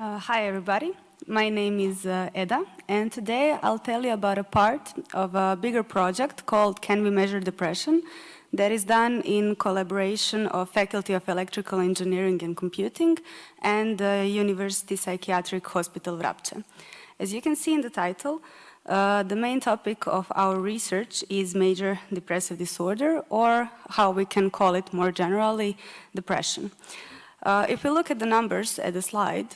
Hi everybody, my name is Eda, and today I'll tell you about a part of a bigger project called Can We Measure Depression that is done in collaboration of Faculty of Electrical Engineering and Computing and University Psychiatric Hospital Vrapče. As you can see in the title, the main topic of our research is Major Depressive Disorder, or how we can call it more generally, depression. If we look at the numbers at the slide,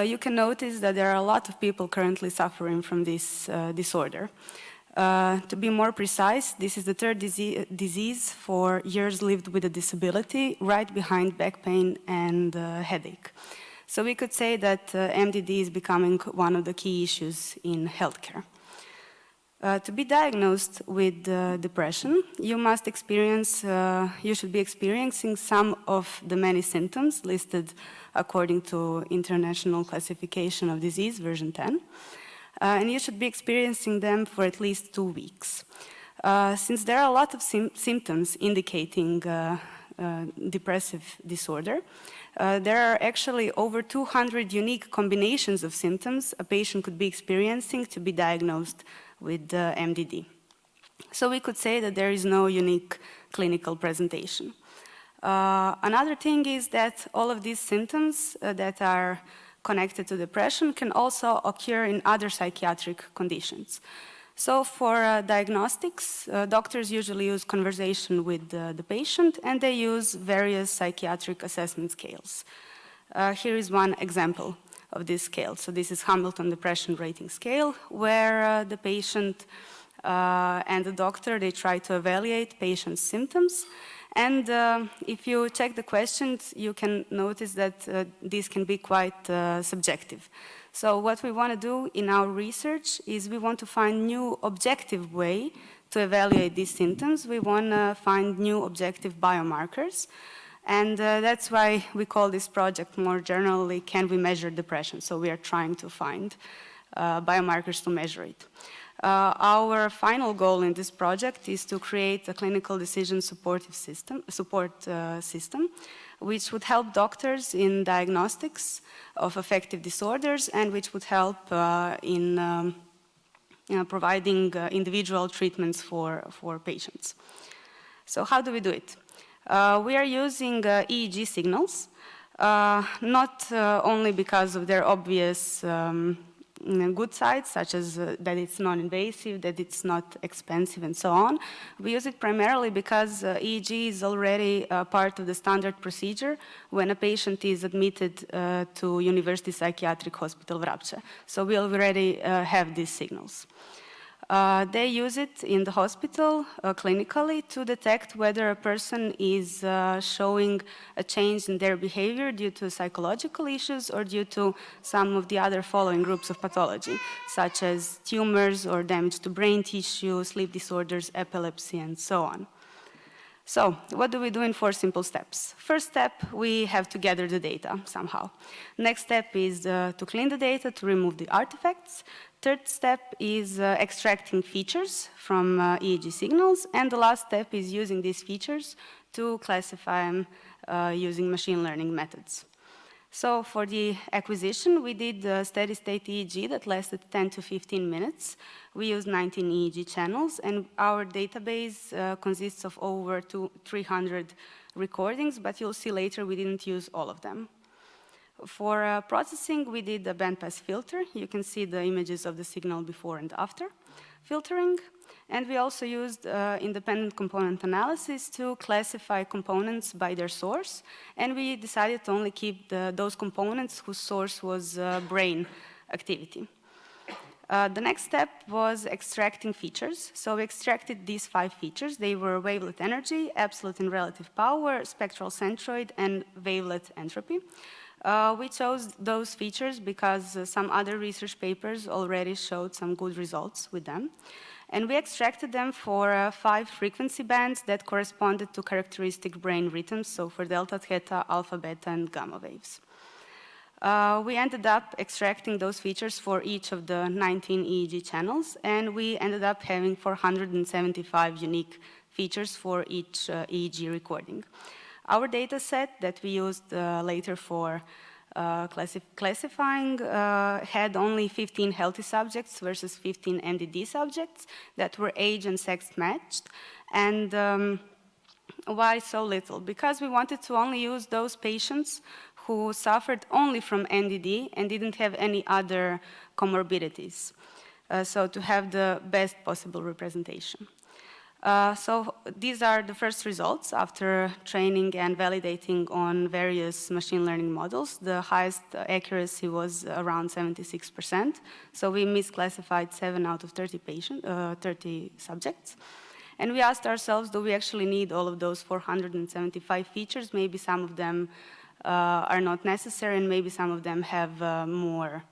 you can notice that there are a lot of people currently suffering from this disorder. To be more precise, this is the third disease for years lived with a disability, right behind back pain and headache. So we could say that MDD is becoming one of the key issues in healthcare. To be diagnosed with depression, you should be experiencing some of the many symptoms listed according to International Classification of Disease, version 10. And you should be experiencing them for at least 2 weeks. Since there are a lot of symptoms indicating depressive disorder, there are actually over 200 unique combinations of symptoms a patient could be experiencing to be diagnosed with MDD. So we could say that there is no unique clinical presentation. Another thing is that all of these symptoms that are connected to depression can also occur in other psychiatric conditions. So for diagnostics, doctors usually use conversation with the patient, and they use various psychiatric assessment scales. Here is one example of this scale. So this is Hamilton Depression Rating Scale, where the patient and the doctor, they try to evaluate patient's symptoms. And if you check the questions, you can notice that these can be quite subjective. So what we want to do in our research is we want to find new objective way to evaluate these symptoms. We want to find new objective biomarkers. And that's why we call this project more generally, Can We Measure Depression? So we are trying to find biomarkers to measure it. Our final goal in this project is to create a clinical decision support system, which would help doctors in diagnostics of affective disorders and which would help in providing individual treatments for patients. So how do we do it? We are using EEG signals, not only because of their obvious good sides, such as that it's non-invasive, that it's not expensive, and so on. We use it primarily because EEG is already part of the standard procedure when a patient is admitted to University Psychiatric Hospital Vrapče. So we already have these signals. They use it in the hospital clinically to detect whether a person is showing a change in their behavior due to psychological issues or due to some of the other following groups of pathology, such as tumors or damage to brain tissue, sleep disorders, epilepsy, and so on. So, what do we do in 4 simple steps? First step, we have to gather the data somehow. Next step is to clean the data, to remove the artifacts. Third step is extracting features from EEG signals. And the last step is using these features to classify them using machine learning methods. So for the acquisition, we did a steady-state EEG that lasted 10 to 15 minutes. We used 19 EEG channels, and our database consists of over 300 recordings, but you'll see later we didn't use all of them. For processing, we did a bandpass filter. You can see the images of the signal before and after filtering. And we also used independent component analysis to classify components by their source. And we decided to only keep those components whose source was brain activity. The next step was extracting features. So we extracted these 5 features. They were wavelet energy, absolute and relative power, spectral centroid, and wavelet entropy. We chose those features because some other research papers already showed some good results with them. And we extracted them for 5 frequency bands that corresponded to characteristic brain rhythms, so for delta, theta, alpha, beta, and gamma waves. We ended up extracting those features for each of the 19 EEG channels, and we ended up having 475 unique features for each EEG recording. Our data set that we used later for classifying had only 15 healthy subjects versus 15 NDD subjects that were age and sex matched. And why so little? Because we wanted to only use those patients who suffered only from NDD and didn't have any other comorbidities. So to have the best possible representation. So these are the first results after training and validating on various machine learning models. The highest accuracy was around 76%. So we misclassified 7 out of 30 subjects. And we asked ourselves, do we actually need all of those 475 features? Maybe some of them are not necessary, and maybe some of them have more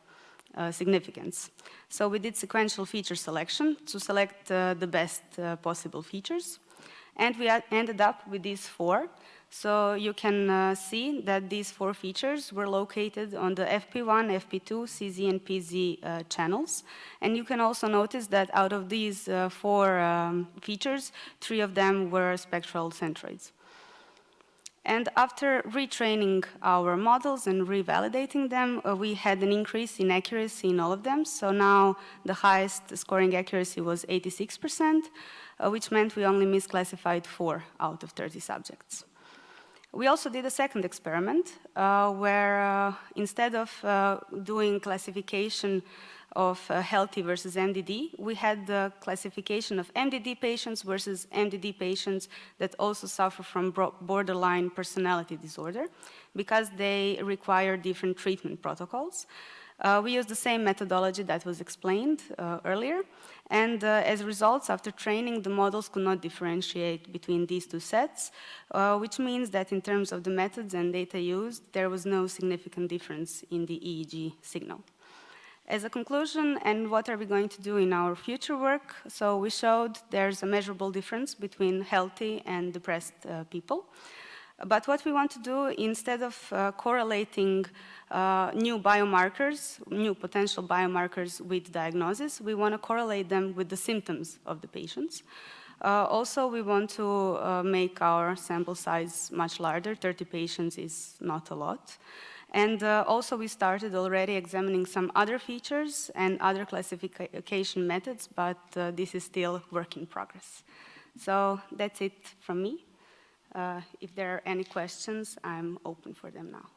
significance. So we did sequential feature selection to select the best possible features. And we ended up with these 4. So you can see that these 4 features were located on the FP1, FP2, CZ, and PZ channels. And you can also notice that out of these 4 features, 3 of them were spectral centroids. And after retraining our models and revalidating them, we had an increase in accuracy in all of them. So now the highest scoring accuracy was 86%, which meant we only misclassified 4 out of 30 subjects. We also did a second experiment where instead of doing classification of healthy versus MDD, we had the classification of MDD patients versus MDD patients that also suffer from borderline personality disorder because they require different treatment protocols. We used the same methodology that was explained earlier, and as results, after training, the models could not differentiate between these 2 sets, which means that in terms of the methods and data used, there was no significant difference in the EEG signal. As a conclusion, and what are we going to do in our future work? So we showed there's a measurable difference between healthy and depressed people. But what we want to do, instead of correlating new biomarkers, new potential biomarkers with diagnosis, we want to correlate them with the symptoms of the patients. Also, we want to make our sample size much larger. 30 patients is not a lot. And also we started already examining some other features and other classification methods, but this is still work in progress. So that's it from me. If there are any questions, I'm open for them now.